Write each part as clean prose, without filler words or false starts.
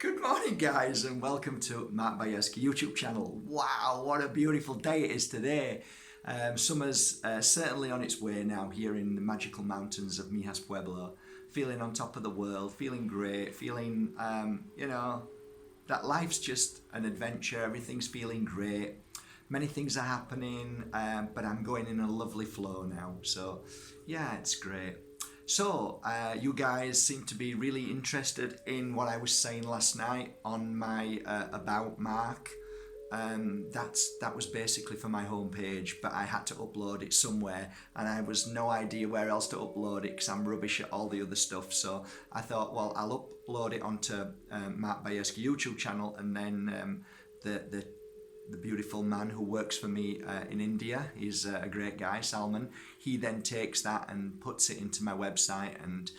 Good morning, guys, and welcome to Bajerski YouTube channel. Wow, what a beautiful day it is today. Summer's certainly on its way now here in the magical mountains of Mijas Pueblo. Feeling on top of the world, feeling great, feeling, that life's just an adventure. Everything's feeling great. Many things are happening, but I'm going in a lovely flow now. So, yeah, it's great. So, you guys seem to be really interested in what I was saying last night on my About Mark. That was basically for my homepage, but I had to upload it somewhere, and I was no idea where else to upload it because I'm rubbish at all the other stuff. So I thought, well, I'll upload it onto Mark Bajerski YouTube channel, and then the beautiful man who works for me in India, he's a great guy, Salman. He then takes that and puts it into my website and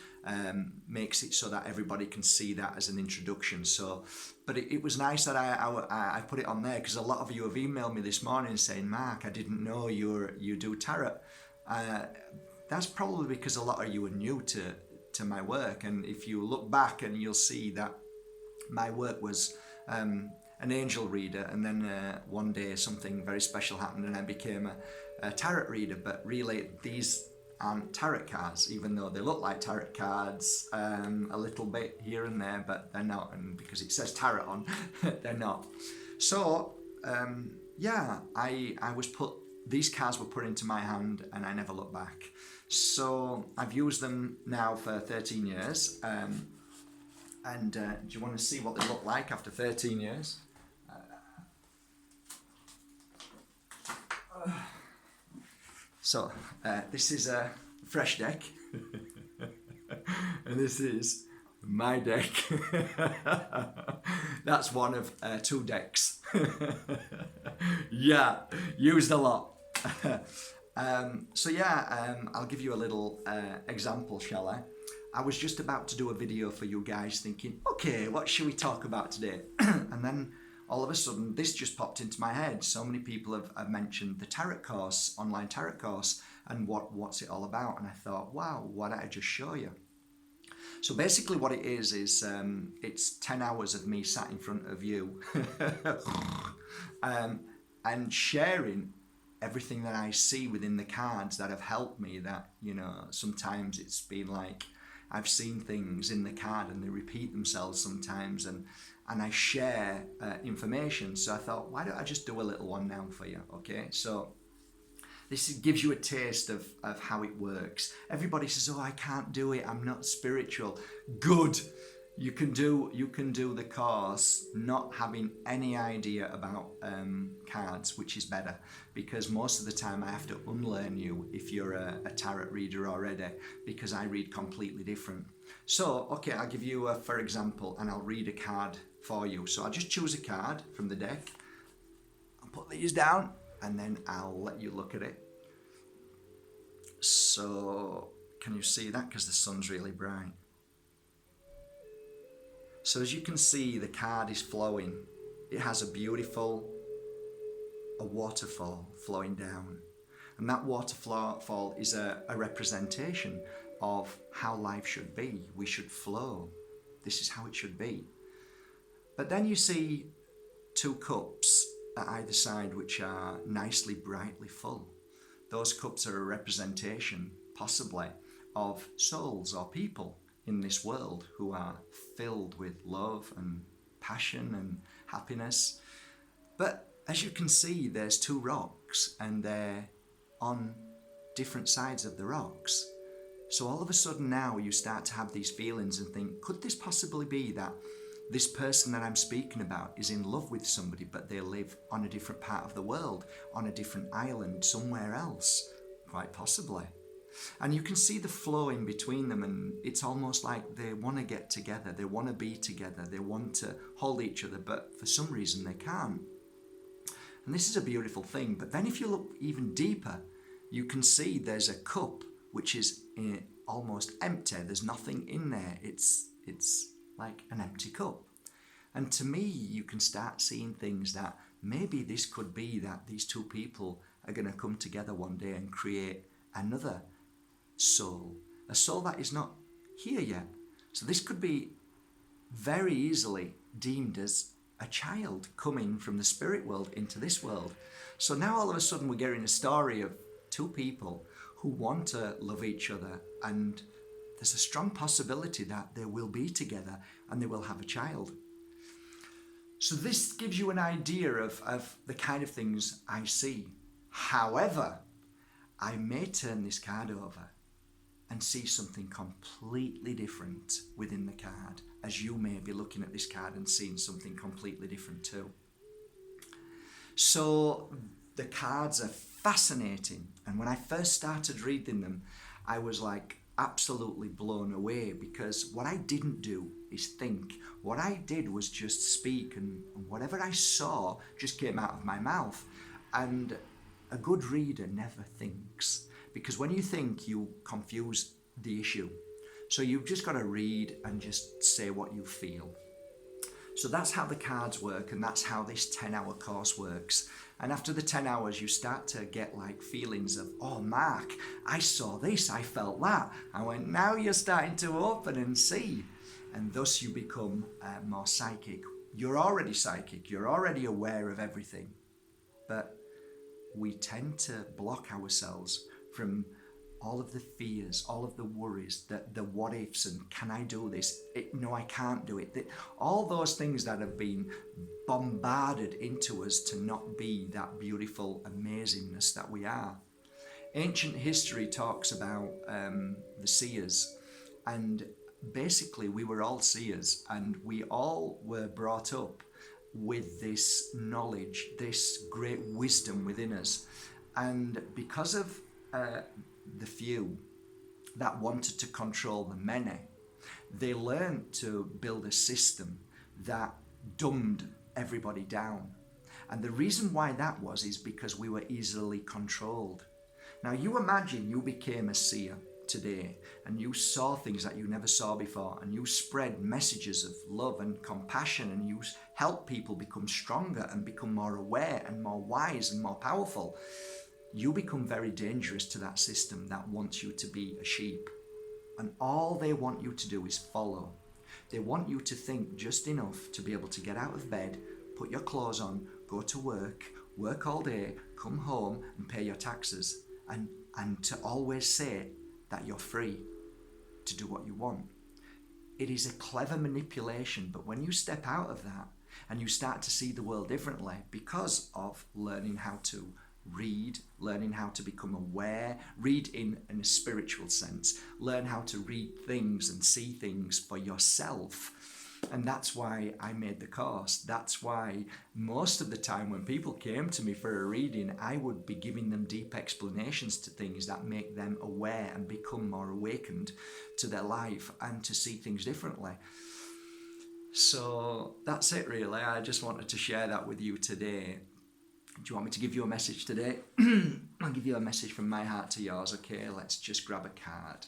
makes it so that everybody can see that as an introduction. So, but it was nice that I put it on there because a lot of you have emailed me this morning saying, Mark, I didn't know you do tarot. That's probably because a lot of you are new to my work, and if you look back and you'll see that my work was an angel reader, and then one day something very special happened and I became a tarot reader. But really these aren't tarot cards, even though they look like tarot cards a little bit here and there, but they're not, and because it says tarot on they're not. So yeah, these cards were put into my hand and I never looked back. So I've used them now for 13 years, and do you want to see what they look like after 13 years? So this is a fresh deck and this is my deck. That's one of two decks. Yeah, used a lot. So yeah, I'll give you a little example, shall I? I was just about to do a video for you guys thinking, okay, what should we talk about today? And then all of a sudden, this just popped into my head. So many people have mentioned the tarot course, online tarot course, and what's it all about? And I thought, wow, why don't I just show you? So basically what it is it's 10 hours of me sat in front of you and sharing everything that I see within the cards that have helped me, that, sometimes it's been like, I've seen things in the card and they repeat themselves sometimes, and I share information. So I thought, why don't I just do a little one now for you, okay? So this gives you a taste of how it works. Everybody says, oh, I can't do it, I'm not spiritual. Good. You can do the course not having any idea about cards, which is better, because most of the time I have to unlearn you if you're a tarot reader already, because I read completely different. So, okay, I'll give you for example, and I'll read a card for you. So I'll just choose a card from the deck, I'll put these down, and then I'll let you look at it. So, can you see that? Because the sun's really bright. So as you can see, the card is flowing. It has a waterfall flowing down. And that waterfall is a representation of how life should be. We should flow. This is how it should be. But then you see two cups at either side, which are nicely, brightly full. Those cups are a representation, possibly, of souls or people in this world who are filled with love and passion and happiness. But as you can see, there's two rocks and they're on different sides of the rocks. So all of a sudden now you start to have these feelings and think, could this possibly be that this person that I'm speaking about is in love with somebody, but they live on a different part of the world, on a different island, somewhere else? Quite possibly. And you can see the flow in between them, and it's almost like they want to get together, they want to be together, they want to hold each other, but for some reason they can't. And this is a beautiful thing. But then if you look even deeper, you can see there's a cup which is almost empty. There's nothing in there. It's like an empty cup. And to me, you can start seeing things that maybe this could be that these two people are going to come together one day and create another soul, a soul that is not here yet. So this could be very easily deemed as a child coming from the spirit world into this world. So now all of a sudden we're getting a story of two people who want to love each other, and there's a strong possibility that they will be together and they will have a child. So this gives you an idea of the kind of things I see. However, I may turn this card over and see something completely different within the card, as you may be looking at this card and seeing something completely different too. So the cards are fascinating, and when I first started reading them, I was like absolutely blown away, because what I didn't do is think. What I did was just speak, and whatever I saw just came out of my mouth. And a good reader never thinks, because when you think, you confuse the issue. So you've just got to read and just say what you feel. So that's how the cards work, and that's how this 10-hour course works. And after the 10 hours, you start to get like feelings of, oh, Mark, I saw this, I felt that. I went, now you're starting to open and see. And thus you become more psychic. You're already psychic, you're already aware of everything. But we tend to block ourselves from all of the fears, all of the worries, the what ifs, and can I do this? No, I can't do it. All those things that have been bombarded into us to not be that beautiful amazingness that we are. Ancient history talks about the seers, and basically we were all seers, and we all were brought up with this knowledge, this great wisdom within us. And because of the few that wanted to control the many, they learned to build a system that dumbed everybody down. And the reason why that was is because we were easily controlled. Now you imagine you became a seer today, and you saw things that you never saw before, and you spread messages of love and compassion, and you help people become stronger and become more aware and more wise and more powerful. You become very dangerous to that system that wants you to be a sheep. And all they want you to do is follow. They want you to think just enough to be able to get out of bed, put your clothes on, go to work all day, come home and pay your taxes, and to always say that you're free to do what you want. It is a clever manipulation, but when you step out of that and you start to see the world differently because of learning how to read, learning how to become aware, read in a spiritual sense, learn how to read things and see things for yourself. And that's why I made the course. That's why most of the time when people came to me for a reading, I would be giving them deep explanations to things that make them aware and become more awakened to their life and to see things differently. So that's it really. I just wanted to share that with you today. Do you want me to give you a message today? I'll give you a message from my heart to yours. Okay, let's just grab a card.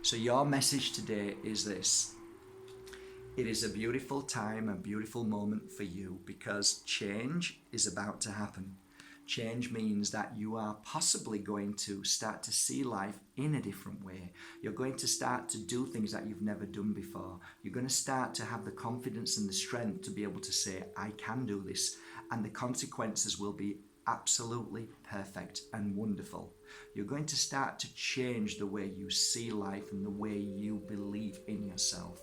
So your message today is this. It is a beautiful time, a beautiful moment for you, because change is about to happen. Change means that you are possibly going to start to see life in a different way. You're going to start to do things that you've never done before. You're going to start to have the confidence and the strength to be able to say, I can do this. And the consequences will be absolutely perfect and wonderful. You're going to start to change the way you see life and the way you believe in yourself.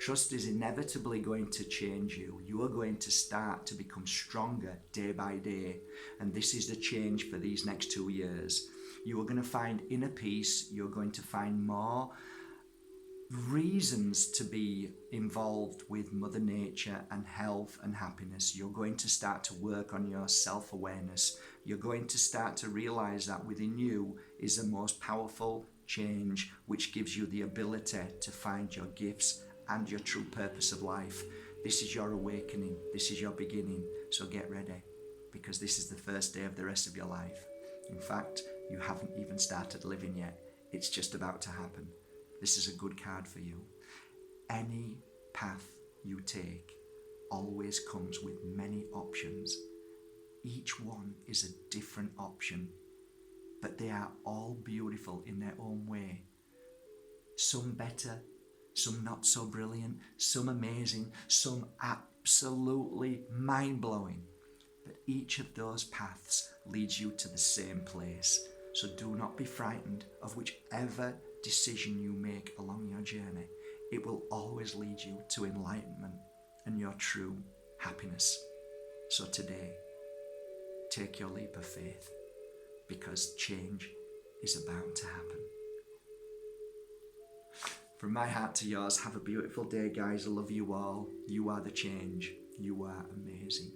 Trust is inevitably going to change you. You are going to start to become stronger day by day. And this is the change for these next 2 years. You are going to find inner peace. You're going to find more reasons to be involved with Mother Nature and health and happiness. You're going to start to work on your self-awareness. You're going to start to realize that within you is the most powerful change, which gives you the ability to find your gifts and your true purpose of life. This is your awakening. This is your beginning. So get ready, because this is the first day of the rest of your life. In fact, you haven't even started living yet. It's just about to happen. This is a good card for you. Any path you take always comes with many options. Each one is a different option, but they are all beautiful in their own way. Some better, some not so brilliant, some amazing, some absolutely mind-blowing. But each of those paths leads you to the same place. So do not be frightened of whichever decision you make along your journey. It will always lead you to enlightenment and your true happiness. So today, take your leap of faith, because change is about to happen. From my heart to yours, have a beautiful day, guys. I love you all. You are the change. You are amazing.